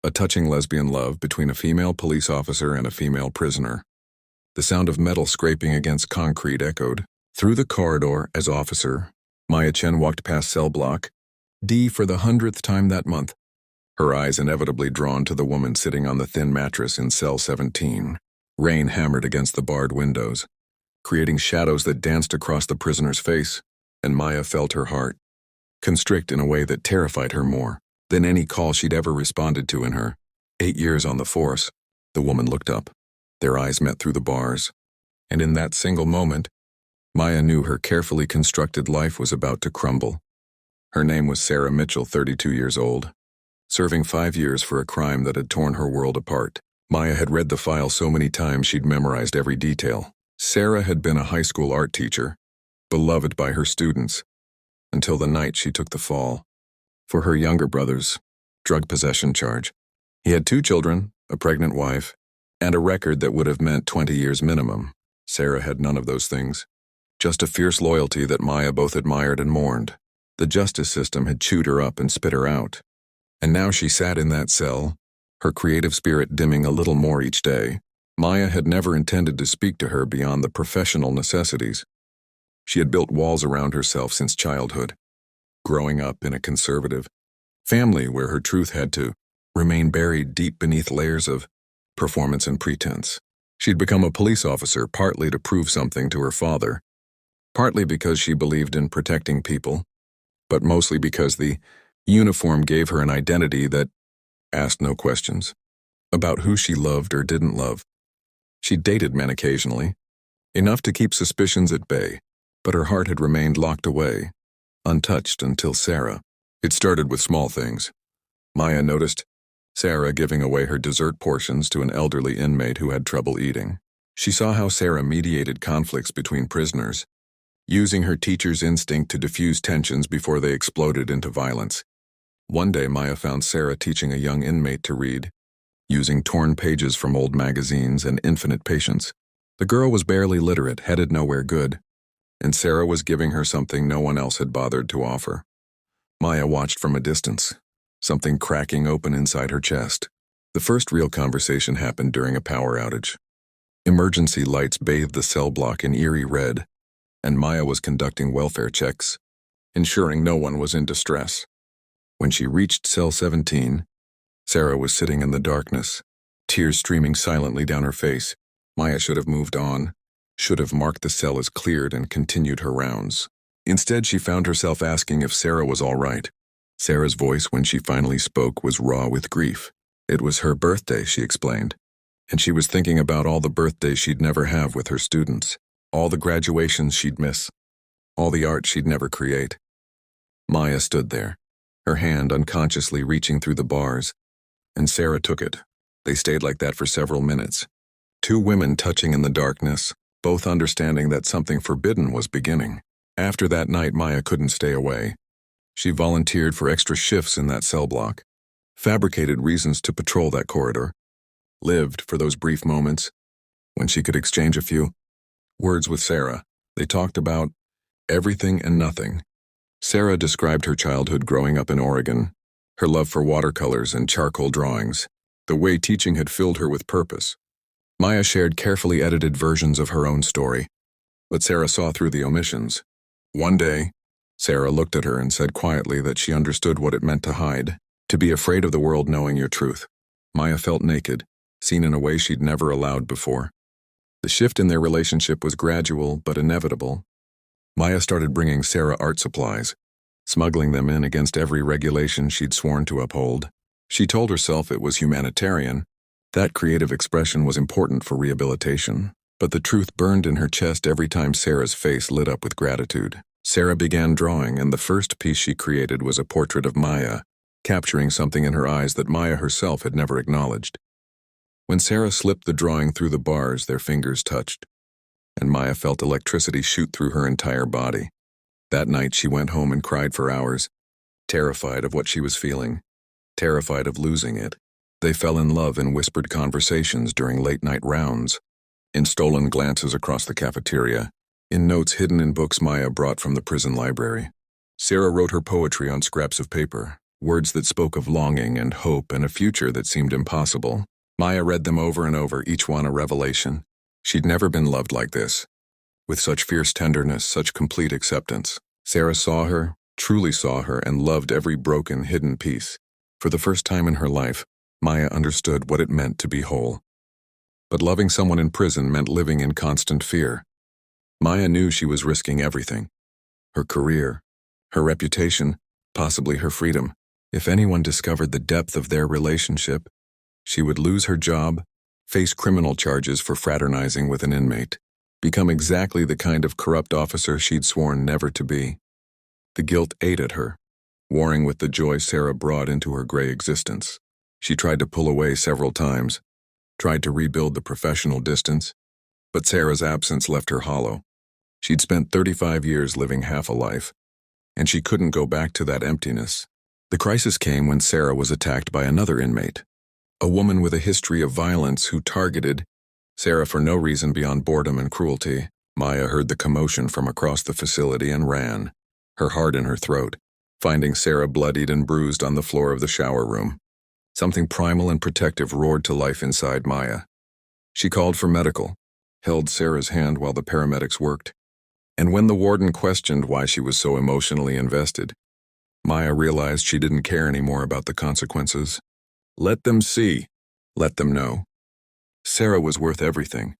A touching lesbian love between a female police officer and a female prisoner. The sound of metal scraping against concrete echoed through the corridor as Officer Maya Chen walked past cell block D for the 100th time that month, her eyes inevitably drawn to the woman sitting on the thin mattress in cell 17. Rain hammered against the barred windows, creating shadows that danced across the prisoner's face, and Maya felt her heart constrict in a way that terrified her more than any call she'd ever responded to in her 8 years on the force. The woman looked up. Their eyes met through the bars, and in that single moment, Maya knew her carefully constructed life was about to crumble. Her name was Sarah Mitchell, 32 years old, serving 5 years for a crime that had torn her world apart. Maya had read the file so many times she'd memorized every detail. Sarah had been a high school art teacher, beloved by her students, until the night she took the fall for her younger brother's drug possession charge. He had 2 children, a pregnant wife, and a record that would have meant 20 years minimum. Sarah had none of those things, just a fierce loyalty that Maya both admired and mourned. The justice system had chewed her up and spit her out, and now she sat in that cell, her creative spirit dimming a little more each day. Maya had never intended to speak to her beyond the professional necessities. She had built walls around herself since childhood, growing up in a conservative family where her truth had to remain buried deep beneath layers of performance and pretense. She'd become a police officer partly to prove something to her father, partly because she believed in protecting people, but mostly because the uniform gave her an identity that asked no questions about who she loved or didn't love. She dated men occasionally, enough to keep suspicions at bay, but her heart had remained locked away, untouched until Sarah. It started with small things. Maya noticed Sarah giving away her dessert portions to an elderly inmate who had trouble eating. She saw how Sarah mediated conflicts between prisoners, using her teacher's instinct to diffuse tensions before they exploded into violence. One day, Maya found Sarah teaching a young inmate to read, using torn pages from old magazines and infinite patience. The girl was barely literate, headed nowhere good, and Sarah was giving her something no one else had bothered to offer. Maya watched from a distance, something cracking open inside her chest. The first real conversation happened during a power outage. Emergency lights bathed the cell block in eerie red, and Maya was conducting welfare checks, ensuring no one was in distress. When she reached cell 17, Sarah was sitting in the darkness, tears streaming silently down her face. Maya should have moved on, should have marked the cell as cleared and continued her rounds. Instead, she found herself asking if Sarah was all right. Sarah's voice, when she finally spoke, was raw with grief. It was her birthday, she explained, and she was thinking about all the birthdays she'd never have with her students, all the graduations she'd miss, all the art she'd never create. Maya stood there, her hand unconsciously reaching through the bars, and Sarah took it. They stayed like that for several minutes. 2 women touching in the darkness, both understanding that something forbidden was beginning. After that night, Maya couldn't stay away. She volunteered for extra shifts in that cell block, fabricated reasons to patrol that corridor, lived for those brief moments when she could exchange a few words with Sarah. They talked about everything and nothing. Sarah described her childhood growing up in Oregon, her love for watercolors and charcoal drawings, the way teaching had filled her with purpose. Maya shared carefully edited versions of her own story, but Sarah saw through the omissions. One day, Sarah looked at her and said quietly that she understood what it meant to hide, to be afraid of the world knowing your truth. Maya felt naked, seen in a way she'd never allowed before. The shift in their relationship was gradual but inevitable. Maya started bringing Sarah art supplies, smuggling them in against every regulation she'd sworn to uphold. She told herself it was humanitarian. That creative expression was important for rehabilitation. But the truth burned in her chest every time Sarah's face lit up with gratitude. Sarah began drawing, and the first piece she created was a portrait of Maya, capturing something in her eyes that Maya herself had never acknowledged. When Sarah slipped the drawing through the bars, their fingers touched, and Maya felt electricity shoot through her entire body. That night, she went home and cried for hours, terrified of what she was feeling, terrified of losing it. They fell in love in whispered conversations during late-night rounds, in stolen glances across the cafeteria, in notes hidden in books Maya brought from the prison library. Sarah wrote her poetry on scraps of paper, words that spoke of longing and hope and a future that seemed impossible. Maya read them over and over, each one a revelation. She'd never been loved like this, with such fierce tenderness, such complete acceptance. Sarah saw her, truly saw her, and loved every broken, hidden piece. For the first time in her life, Maya understood what it meant to be whole. But loving someone in prison meant living in constant fear. Maya knew she was risking everything. Her career, her reputation, possibly her freedom. If anyone discovered the depth of their relationship, she would lose her job, face criminal charges for fraternizing with an inmate, become exactly the kind of corrupt officer she'd sworn never to be. The guilt ate at her, warring with the joy Sarah brought into her gray existence. She tried to pull away several times, tried to rebuild the professional distance, but Sarah's absence left her hollow. She'd spent 35 years living half a life, and she couldn't go back to that emptiness. The crisis came when Sarah was attacked by another inmate, a woman with a history of violence who targeted Sarah for no reason beyond boredom and cruelty. Maya heard the commotion from across the facility and ran, her heart in her throat, finding Sarah bloodied and bruised on the floor of the shower room. Something primal and protective roared to life inside Maya. She called for medical, held Sarah's hand while the paramedics worked, and when the warden questioned why she was so emotionally invested, Maya realized she didn't care anymore about the consequences. Let them see. Let them know. Sarah was worth everything.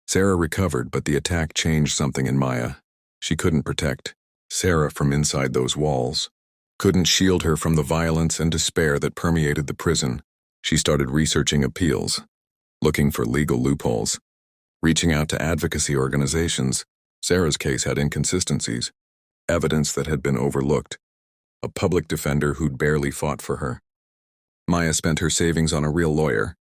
Sarah recovered, but the attack changed something in Maya. She couldn't protect Sarah from inside those walls, couldn't shield her from the violence and despair that permeated the prison. She started researching appeals, looking for legal loopholes, reaching out to advocacy organizations. Sarah's case had inconsistencies, evidence that had been overlooked, a public defender who'd barely fought for her. Maya spent her savings on a real lawyer,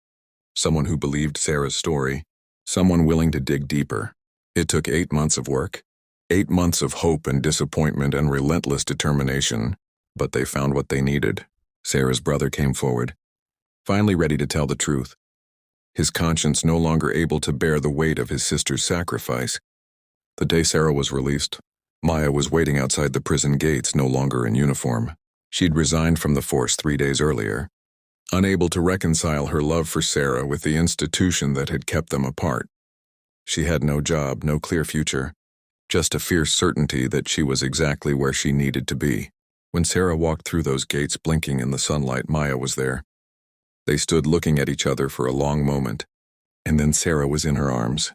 someone who believed Sarah's story, someone willing to dig deeper. It took 8 months of work, 8 months of hope and disappointment and relentless determination, but they found what they needed. Sarah's brother came forward, finally ready to tell the truth. His conscience no longer able to bear the weight of his sister's sacrifice. The day Sarah was released, Maya was waiting outside the prison gates, no longer in uniform. She'd resigned from the force 3 days earlier, unable to reconcile her love for Sarah with the institution that had kept them apart. She had no job, no clear future, just a fierce certainty that she was exactly where she needed to be. When Sarah walked through those gates blinking in the sunlight, Maya was there. They stood looking at each other for a long moment, and then Sarah was in her arms,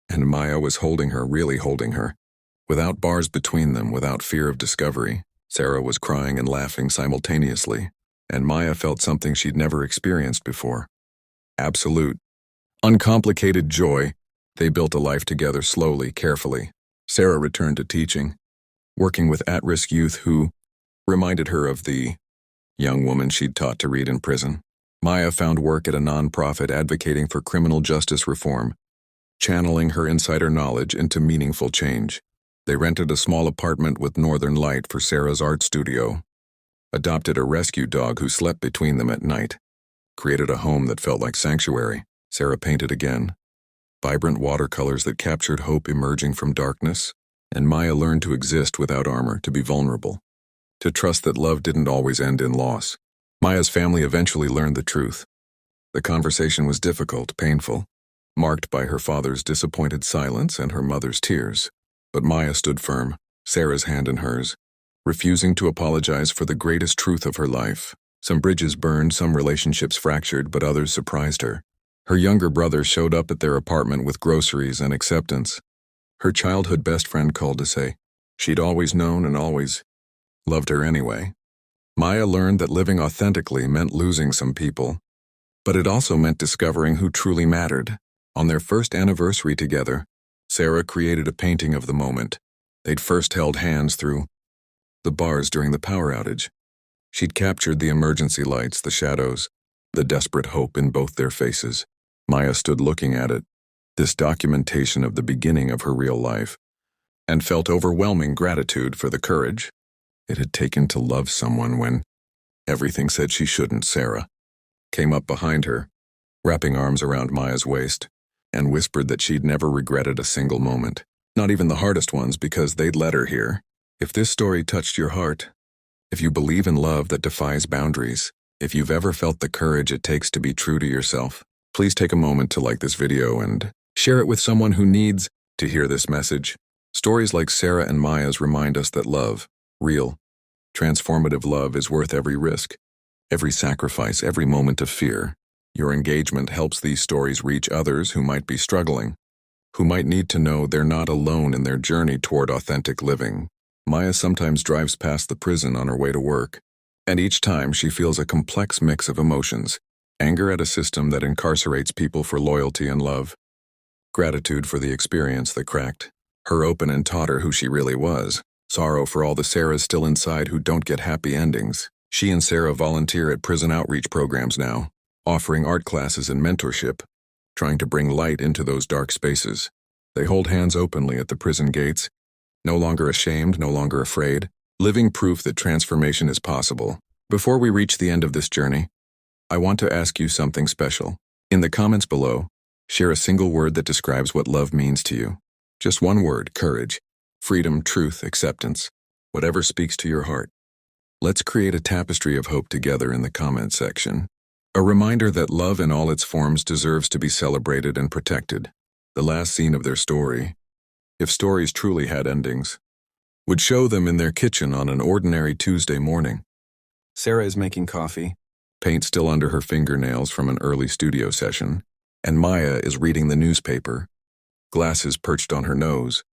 and Maya was holding her, really holding her. Without bars between them, without fear of discovery, Sarah was crying and laughing simultaneously, and Maya felt something she'd never experienced before. Absolute, uncomplicated joy. They built a life together slowly, carefully. Sarah returned to teaching, working with at-risk youth who reminded her of the young woman she'd taught to read in prison. Maya found work at a nonprofit advocating for criminal justice reform, channeling her insider knowledge into meaningful change. They rented a small apartment with northern light for Sarah's art studio, adopted a rescue dog who slept between them at night, created a home that felt like sanctuary. Sarah painted again, vibrant watercolors that captured hope emerging from darkness, and Maya learned to exist without armor, to be vulnerable, to trust that love didn't always end in loss. Maya's family eventually learned the truth. The conversation was difficult, painful, marked by her father's disappointed silence and her mother's tears. But Maya stood firm, Sarah's hand in hers, refusing to apologize for the greatest truth of her life. Some bridges burned, some relationships fractured, but others surprised her. Her younger brother showed up at their apartment with groceries and acceptance. Her childhood best friend called to say she'd always known and always loved her anyway. Maya learned that living authentically meant losing some people, but it also meant discovering who truly mattered. On their first anniversary together, Sarah created a painting of the moment. They'd first held hands through the bars during the power outage. She'd captured the emergency lights, the shadows, the desperate hope in both their faces. Maya stood looking at it, this documentation of the beginning of her real life, and felt overwhelming gratitude for the courage it had taken to love someone when everything said she shouldn't. Sarah came up behind her, wrapping arms around Maya's waist, and whispered that she'd never regretted a single moment, not even the hardest ones, because they'd led her here. If this story touched your heart, if you believe in love that defies boundaries, if you've ever felt the courage it takes to be true to yourself, please take a moment to like this video and share it with someone who needs to hear this message. Stories like Sarah and Maya's remind us that love, real, transformative love, is worth every risk, every sacrifice, every moment of fear. Your engagement helps these stories reach others who might be struggling, who might need to know they're not alone in their journey toward authentic living. Maya sometimes drives past the prison on her way to work, and each time she feels a complex mix of emotions: anger at a system that incarcerates people for loyalty and love, gratitude for the experience that cracked her open and taught her who she really was, sorrow for all the Sarahs still inside who don't get happy endings. She and Sarah volunteer at prison outreach programs now, offering art classes and mentorship, trying to bring light into those dark spaces. They hold hands openly at the prison gates, no longer ashamed, no longer afraid, living proof that transformation is possible. Before we reach the end of this journey, I want to ask you something special. In the comments below, share a single word that describes what love means to you. Just one word: courage, freedom, truth, acceptance, whatever speaks to your heart. Let's create a tapestry of hope together in the comment section. A reminder that love in all its forms deserves to be celebrated and protected. The last scene of their story, if stories truly had endings, would show them in their kitchen on an ordinary Tuesday morning. Sarah is making coffee, paint still under her fingernails from an early studio session, and Maya is reading the newspaper, glasses perched on her nose,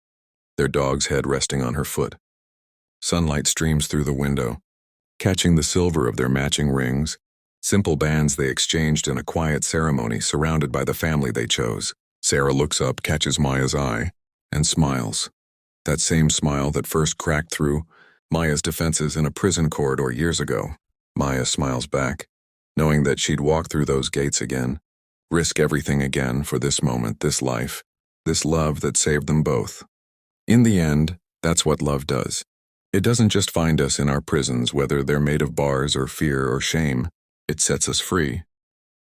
their dog's head resting on her foot. Sunlight streams through the window, catching the silver of their matching rings, simple bands they exchanged in a quiet ceremony surrounded by the family they chose. Sarah looks up, catches Maya's eye, and smiles. That same smile that first cracked through Maya's defenses in a prison corridor years ago. Maya smiles back, knowing that she'd walk through those gates again, risk everything again for this moment, this life, this love that saved them both. In the end, that's what love does. It doesn't just find us in our prisons, whether they're made of bars or fear or shame. It sets us free.